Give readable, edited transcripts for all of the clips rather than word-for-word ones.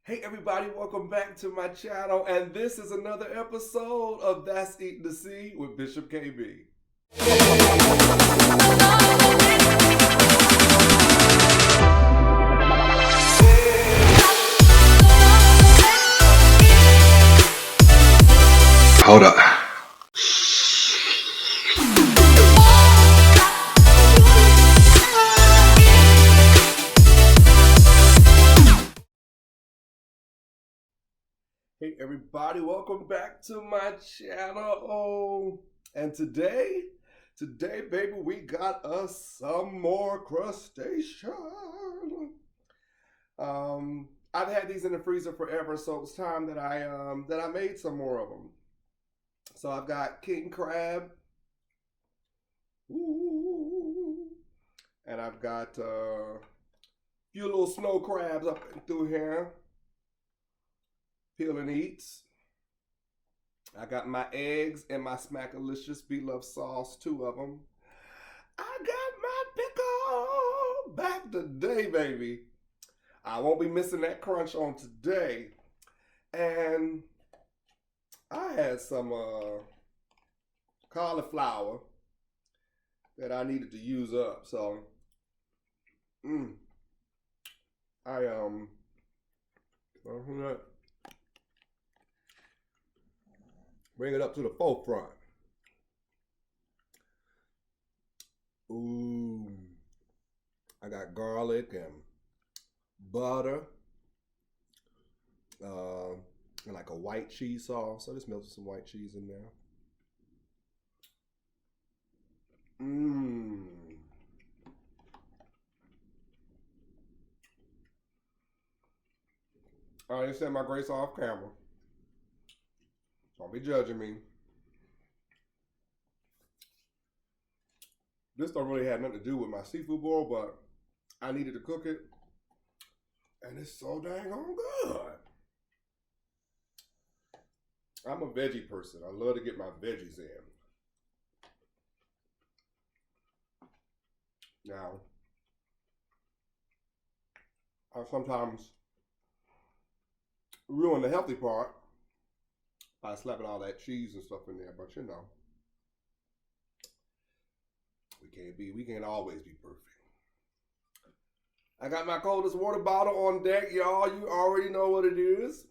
Hey everybody, welcome back to my channel, and this is another episode of That's Eating the Sea with Bishop KB. Hold up. Hey everybody, welcome back to my channel. And today, baby, we got us some more crustacean. I've had these in the freezer forever, so it's time that I made some more of them. So I've got king crab, ooh, and I've got a few little snow crabs up and through here. Peel and eats. I got my eggs and my Smackalicious Beloved sauce, 2 of them. I got my pickle back today, baby. I won't be missing that crunch on today. And I had some cauliflower that I needed to use up. So, bring it up to the forefront. Ooh, I got garlic and butter, and like a white cheese sauce. So I just melted some white cheese in there. I didn't send my grace off camera. Don't be judging me. This don't really have nothing to do with my seafood boil, but I needed to cook it. And it's so dang on good. I'm a veggie person. I love to get my veggies in. Now, I sometimes ruin the healthy part by slapping all that cheese and stuff in there, but you know, we can't always be perfect. I got my coldest water bottle on deck, y'all. You already know what it is.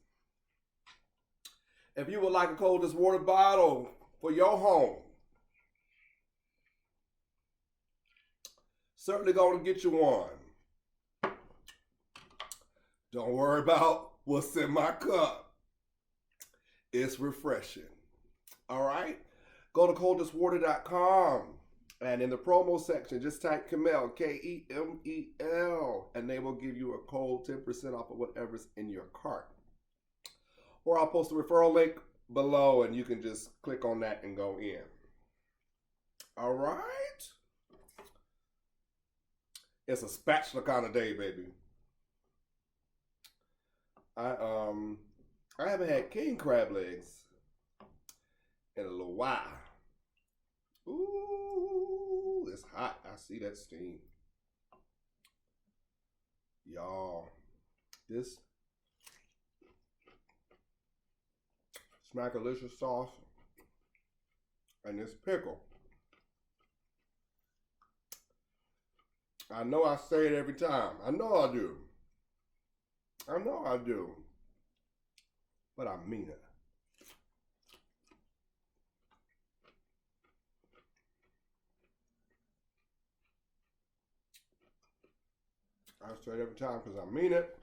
If you would like a coldest water bottle for your home, certainly gonna get you one. Don't worry about what's in my cup. It's refreshing. All right? Go to coldestwater.com, and in the promo section, just type Kemel, Kemel, and they will give you a cold 10% off of whatever's in your cart. Or I'll post a referral link below, and you can just click on that and go in. All right? It's a spatula kind of day, baby. I haven't had king crab legs in a little while. Ooh, it's hot. I see that steam. Y'all, this Smackalicious sauce and this pickle. I know I say it every time. I know I do. I know I do. But I mean it. I say it every time because I mean it.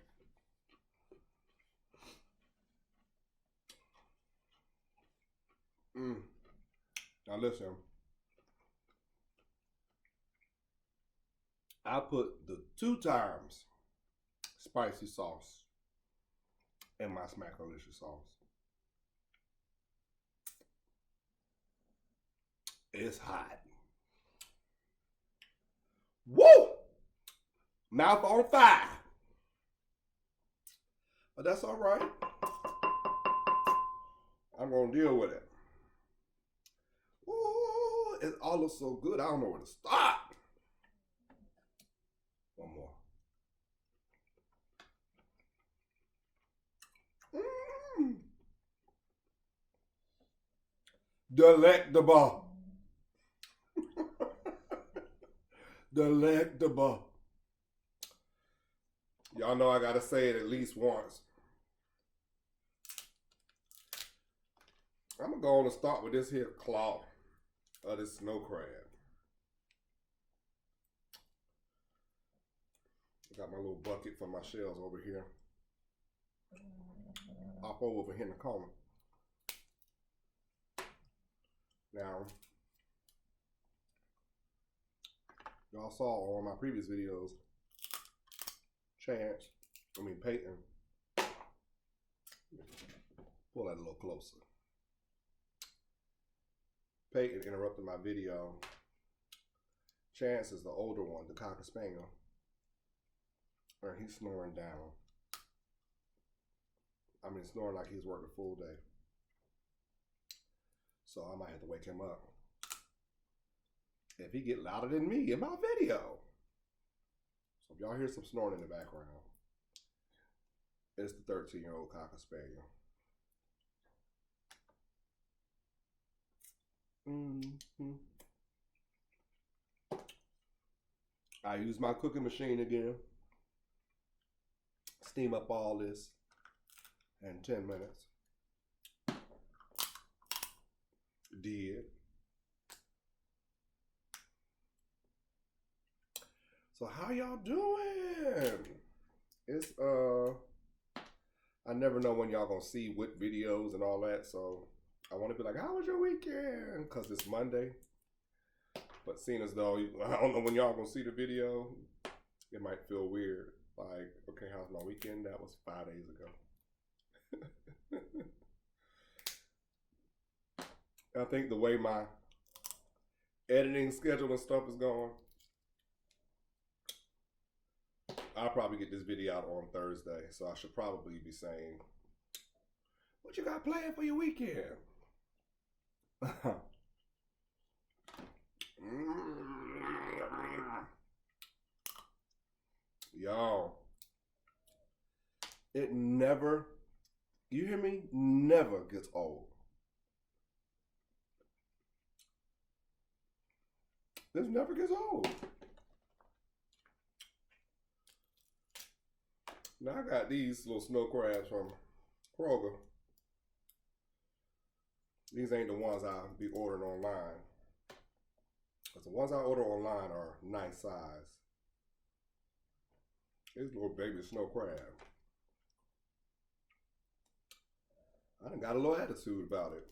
Now listen. I put the 2 times spicy sauce in my Smackalicious sauce. It's hot. Woo! Mouth on fire. But that's all right. I'm gonna deal with it. Ooh, it all looks so good. I don't know where to stop. One more. Delectable. Delectable. Y'all know I gotta say it at least once. I'm gonna go on and start with this here claw of this snow crab. I got my little bucket for my shells over here. Hop over here in the corner. Now, y'all saw on my previous videos, Peyton, pull that a little closer. Peyton interrupted my video. Chance is the older one, the Cocker Spaniel. And he's snoring down. I mean, snoring like he's worked a full day. So I might have to wake him up if he get louder than me in my video. So if y'all hear some snoring in the background, it's the 13-year-old Cocker Spaniel. I use my cooking machine again. Steam up all this in 10 minutes. Did. So how y'all doing? It's I never know when y'all gonna see what videos and all that, so I want to be like, how was your weekend? Because it's Monday. But seeing as though I don't know when y'all gonna see the video, it might feel weird. Like, okay, how's my weekend? That was 5 days ago. I think the way my editing schedule and stuff is going, I'll probably get this video out on Thursday. So I should probably be saying, what you got planned for your weekend? Y'all, it never, you hear me? Never gets old. This never gets old. Now I got these little snow crabs from Kroger. These ain't the ones I'll be ordering online. Because the ones I order online are nice size. This little baby snow crab. I done got a little attitude about it.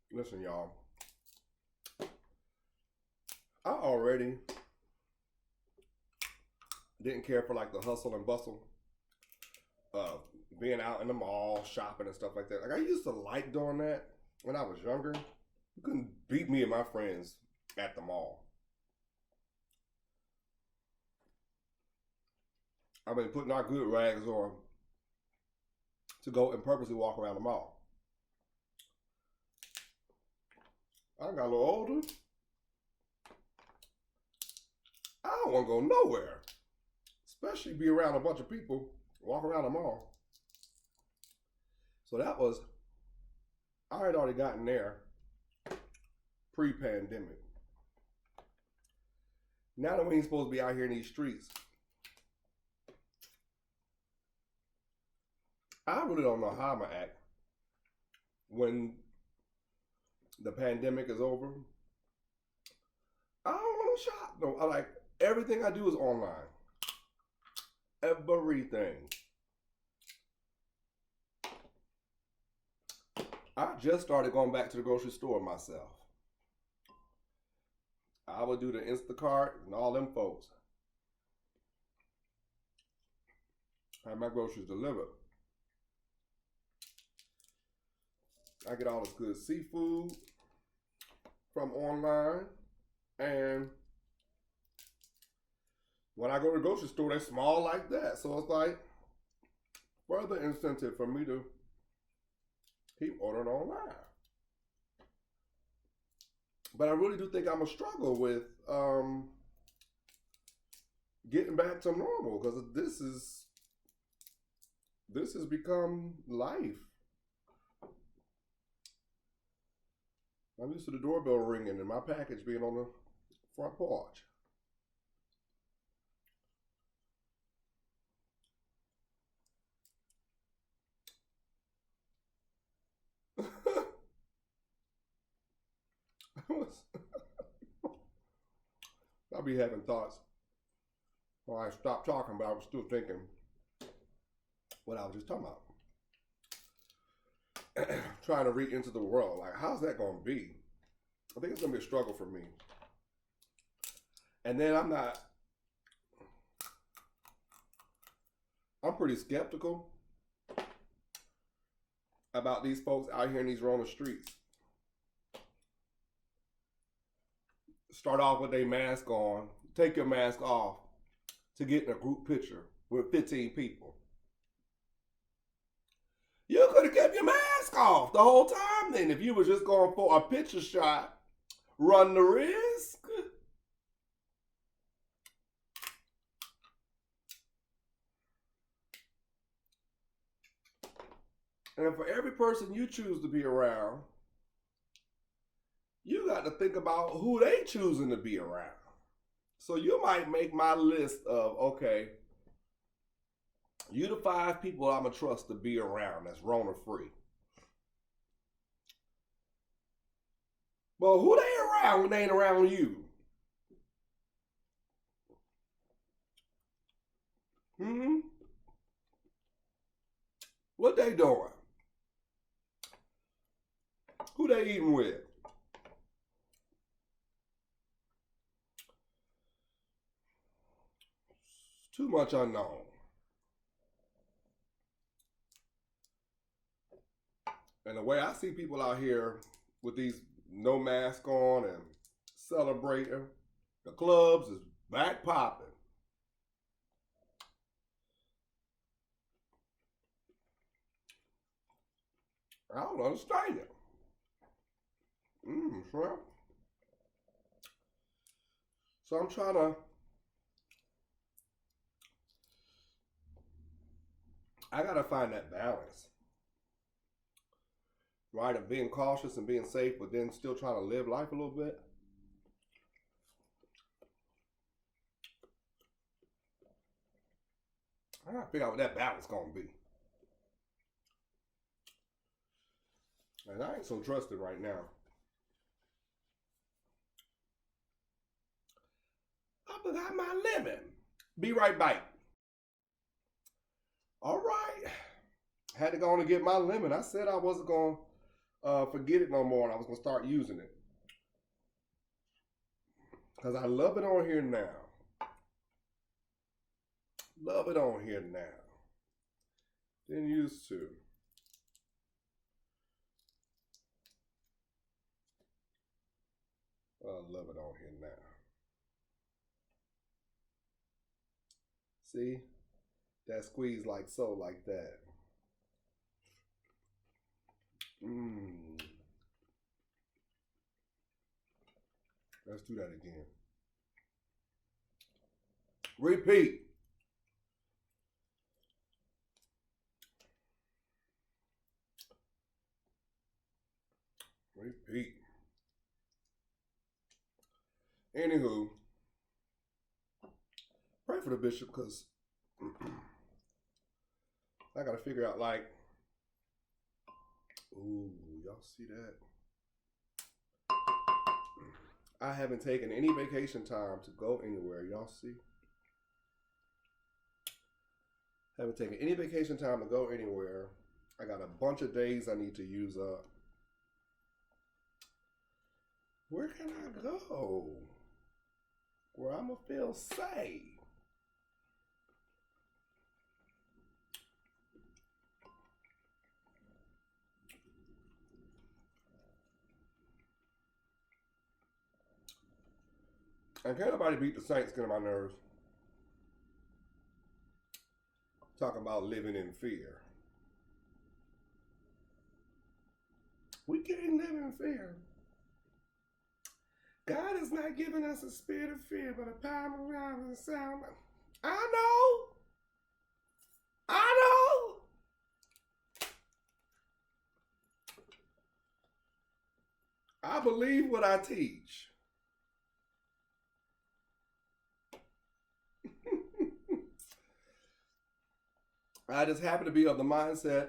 Listen, y'all. I already didn't care for like the hustle and bustle of being out in the mall, shopping and stuff like that. Like I used to like doing that when I was younger. You couldn't beat me and my friends at the mall. I've been putting our good rags on to go and purposely walk around the mall. I got a little older. I don't want to go nowhere, especially be around a bunch of people, walk around the mall. So that was, I had already gotten there pre-pandemic. Now that we ain't supposed to be out here in these streets, I really don't know how I'm gonna act when the pandemic is over. I don't want to shop. No, I like everything I do is online. Everything. I just started going back to the grocery store myself. I would do the Instacart and all them folks. Have my groceries delivered. I get all this good seafood from online, and when I go to the grocery store, they're small like that. So it's like further incentive for me to keep ordering online. But I really do think I'm gonna struggle with getting back to normal, because this is this has become life. I'm used to the doorbell ringing and my package being on the front porch. I'll be having thoughts. Well, I stopped talking, but I was still thinking what I was just talking about. Trying to reach into the world. Like, how's that going to be? I think it's going to be a struggle for me. And then I'm pretty skeptical about these folks out here in these Rona streets. Start off with a mask on, take your mask off to get in a group picture with 15 people. You could have kept your mask off the whole time then if you were just going for a picture shot. Run the risk. And for every person you choose to be around, you got to think about who they choosing to be around. So you might make my list of, okay, you the 5 people I'm going to trust to be around that's Rona free. Well, who they around when they ain't around you? What they doing? Who they eating with? Too much unknown. And the way I see people out here with these no mask on and celebrating, the clubs is back popping. I don't understand it. Shrimp. So I'm trying to, I gotta find that balance. Right, of being cautious and being safe, but then still trying to live life a little bit. I gotta figure out what that balance gonna be. And I ain't so trusted right now. I forgot my lemon. Be right back. All right. Had to go on and get my lemon. I said I wasn't going to forget it no more, and I was going to start using it. Because I love it on here now. Love it on here now. Didn't used to. I love it on here now. See? That squeeze like so, like that. Let's do that again. Repeat. Repeat. Anywho, pray for the bishop because I got to figure out, like, ooh, y'all see that? I haven't taken any vacation time to go anywhere. Y'all see? Haven't taken any vacation time to go anywhere. I got a bunch of days I need to use up. Where can I go where I'm going to feel safe? And can't nobody beat the Saints getting on my nerves. Talking about living in fear. We can't live in fear. God is not giving us a spirit of fear, but a power of sound. I know. I believe what I teach. I just happen to be of the mindset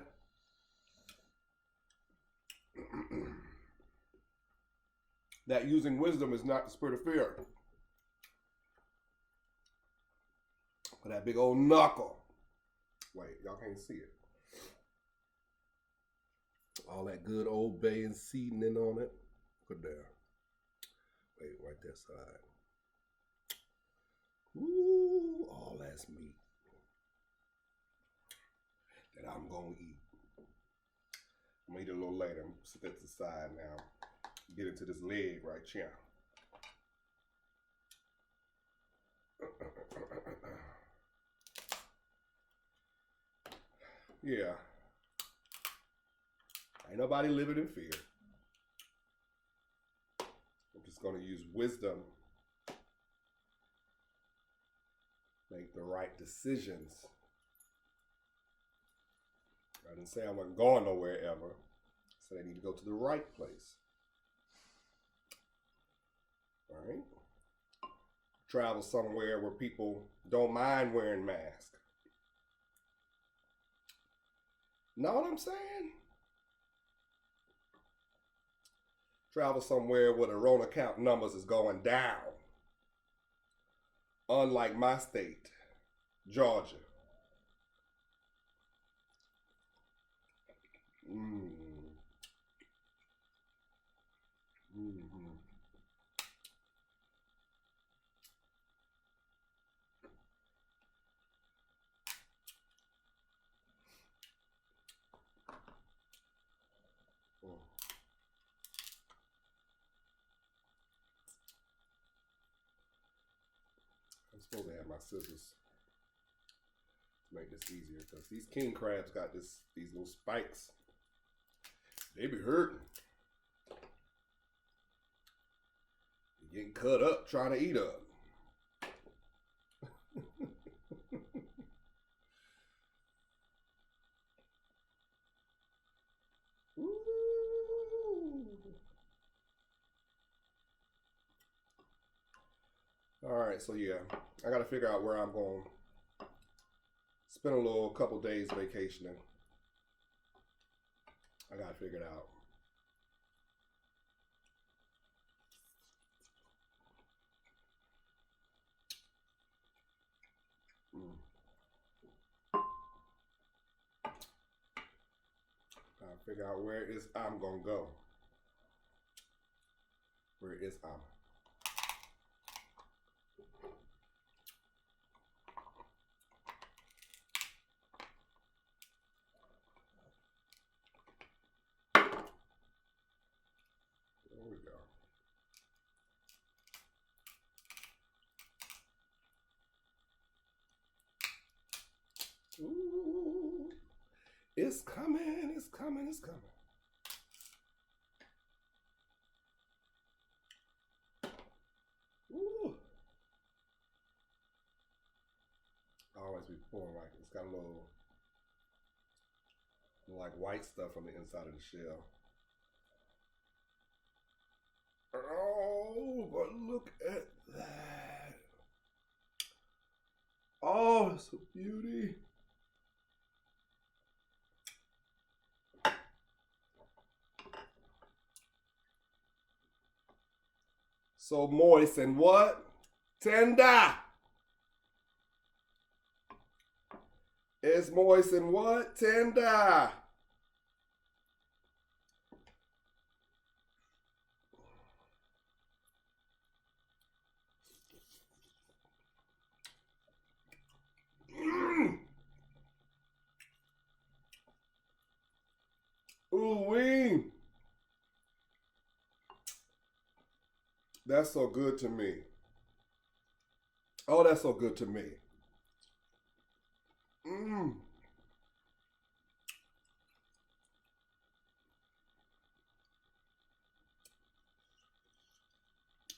that using wisdom is not the spirit of fear. But that big old knuckle. Wait, y'all can't see it. All that good old bay and seasoning on it. Put there. Wait, right that side. Ooh, all that's meat that I'm gonna eat. I'm gonna eat it a little later. I'm gonna sit that to the side now. Get into this leg right here. Yeah. Ain't nobody living in fear. I'm just gonna use wisdom. Make the right decisions. I didn't say I wasn't going nowhere ever. I said I need to go to the right place. All right? Travel somewhere where people don't mind wearing masks. Know what I'm saying? Travel somewhere where the Rona count numbers is going down. Unlike my state, Georgia. I'm supposed to have my scissors to make this easier because these king crabs got these little spikes. They be hurting. You're getting cut up trying to eat up. All right, so yeah, I got to figure out where I'm going to spend a couple days vacationing. I got to figure it out. I'll figure out where it is I'm going to go. Where it is I'm. There we go. Ooh, it's coming, it's coming, it's coming. Ooh. I always be pouring like it's got a little like white stuff on the inside of the shell. Oh, but look at that. Oh, it's a beauty. So moist and what? Tender. It's moist and what? Tender. Ooh-wee. That's so good to me. Oh, that's so good to me.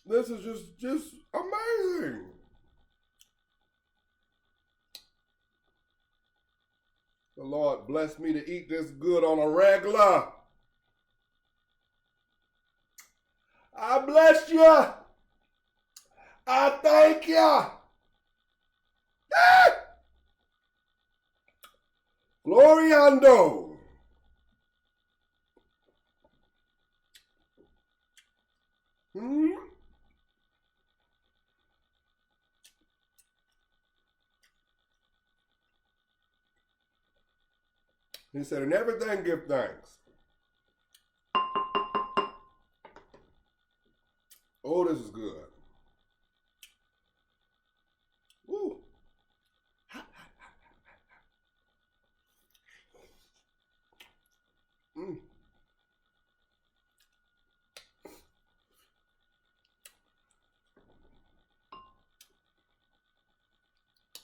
This is just amazing. The Lord bless me to eat this good on a regular. I bless you. I thank you. Ah! Gloriando. Hmm? He said, in everything give thanks. Oh, this is good. Woo. Mm.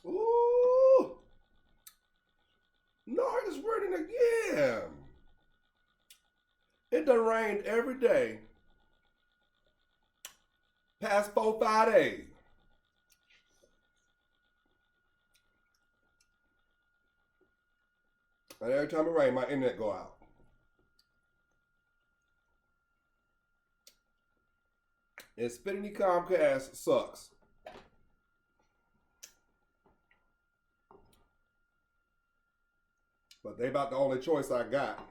Ooh. No, it's raining again. It done rained every day. Past 4-5 days. And every time it rains, my internet go out. And Spitting Comcast sucks. But they about the only choice I got.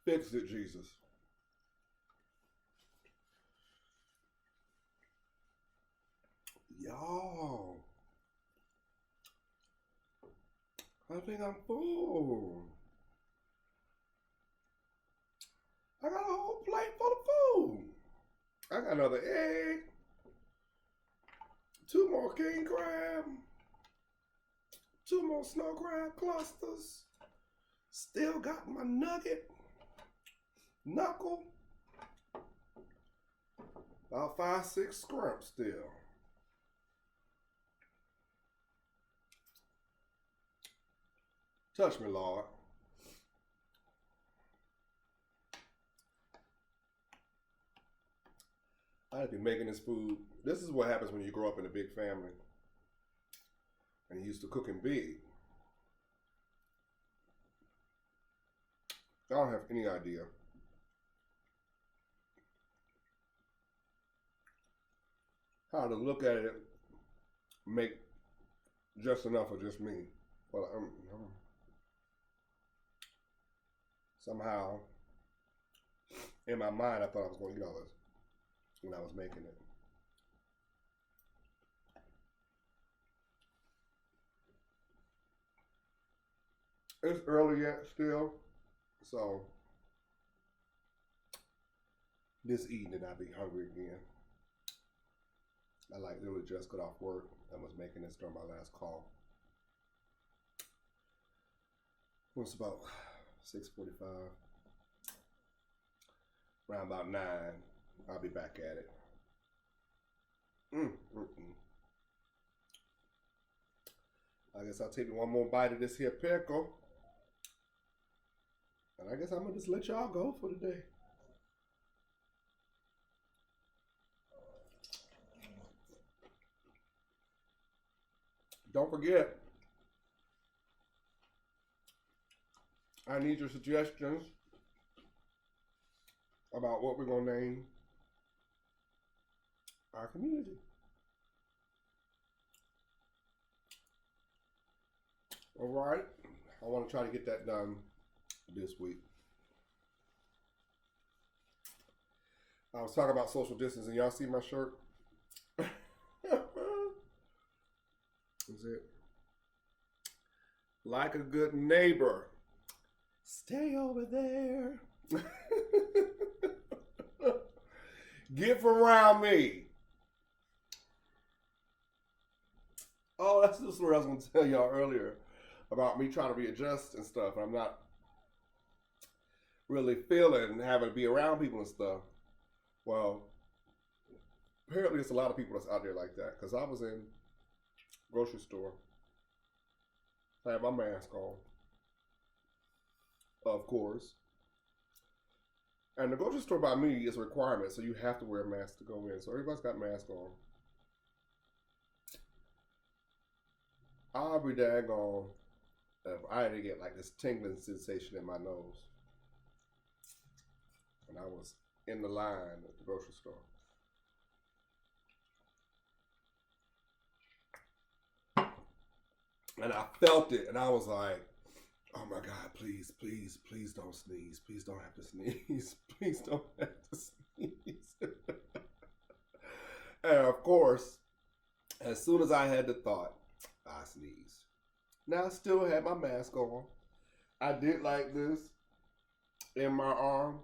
Fix it, Jesus. Y'all. I think I'm full. I got a whole plate full of food. I got another egg. 2 more king crab. 2 more snow crab clusters. Still got my nugget. Knuckle. About 5-6 scrimps still. Touch me, Lord. I'd be making this food. This is what happens when you grow up in a big family. And you used to cooking big. I don't have any idea how to look at it, make just enough for just me. But somehow, in my mind, I thought I was going to eat all this when I was making it. It's early yet still, so this evening I'll be hungry again. I literally just got off work and was making this during my last call. It was about 6:45. Around about 9, I'll be back at it. I guess I'll take one more bite of this here pickle. And I guess I'm going to just let y'all go for the day. Don't forget, I need your suggestions about what we're going to name our community. All right. I want to try to get that done this week. I was talking about social distancing. Y'all see my shirt? Is it? Like a good neighbor, stay over there. Get from around me. Oh, that's the story I was going to tell y'all earlier about me trying to readjust and stuff. I'm not really feeling having to be around people and stuff. Well, apparently there's a lot of people that's out there like that. Because I was in grocery store. I had my mask on, of course. And the grocery store by me is a requirement, so you have to wear a mask to go in. So everybody's got masks on. I'll be daggone if I didn't get like this tingling sensation in my nose when I was in the line at the grocery store. And I felt it, and I was like, oh my God, please, please, please don't sneeze. Please don't have to sneeze. Please don't have to sneeze. And of course, as soon as I had the thought, I sneezed. Now I still had my mask on. I did like this in my arm.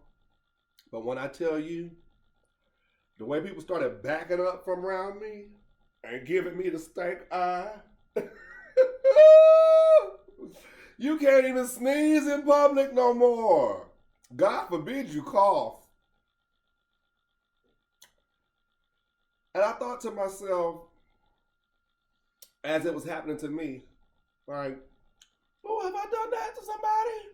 But when I tell you, the way people started backing up from around me and giving me the stank eye, you can't even sneeze in public no more. God forbid you cough. And I thought to myself, as it was happening to me, like, oh, have I done that to somebody?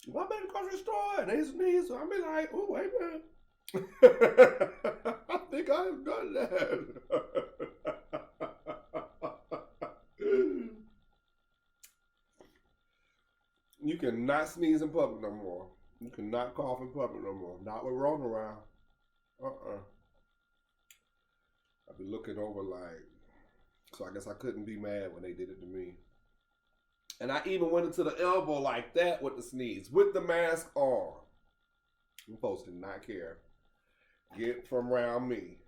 If I'm in the grocery store and they sneeze, so I'll be like, oh, wait a minute. I think I've done that. You cannot sneeze in public no more. You cannot cough in public no more. Not with Rona around. I'd be looking over like, so I guess I couldn't be mad when they did it to me. And I even went into the elbow like that with the sneeze, with the mask on. You folks did not care. Get from around me.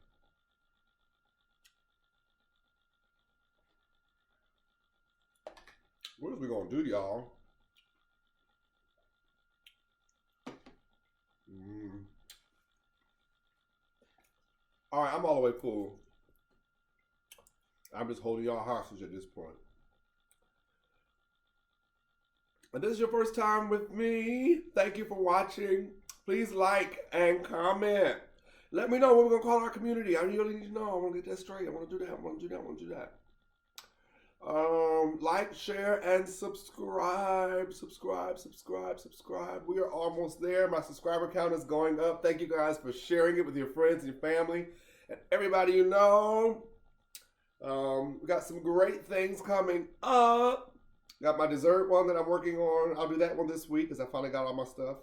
What is we gonna do, y'all? All right, I'm all the way full. I'm just holding y'all hostage at this point. If this is your first time with me, thank you for watching. Please like and comment. Let me know what we're going to call our community. I really need to know. I want to get that straight. I want to do that. I want to do that. I want to do that. Like, share, and subscribe. Subscribe. We are almost there. My subscriber count is going up. Thank you guys for sharing it with your friends and your family and everybody you know. We got some great things coming up. Got my dessert one that I'm working on. I'll do that one this week because I finally got all my stuff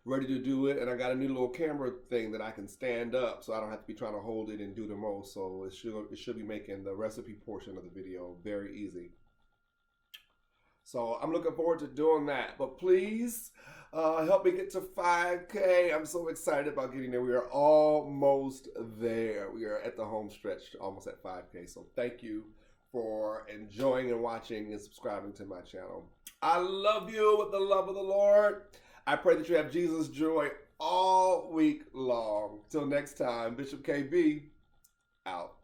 ready to do it. And I got a new little camera thing that I can stand up so I don't have to be trying to hold it and do the most. So it should be making the recipe portion of the video very easy. So I'm looking forward to doing that. But please help me get to 5K. I'm so excited about getting there. We are almost there. We are at the home stretch, almost at 5K. So thank you for enjoying and watching and subscribing to my channel. I love you with the love of the Lord. I pray that you have Jesus' joy all week long. Till next time, Bishop KB, out.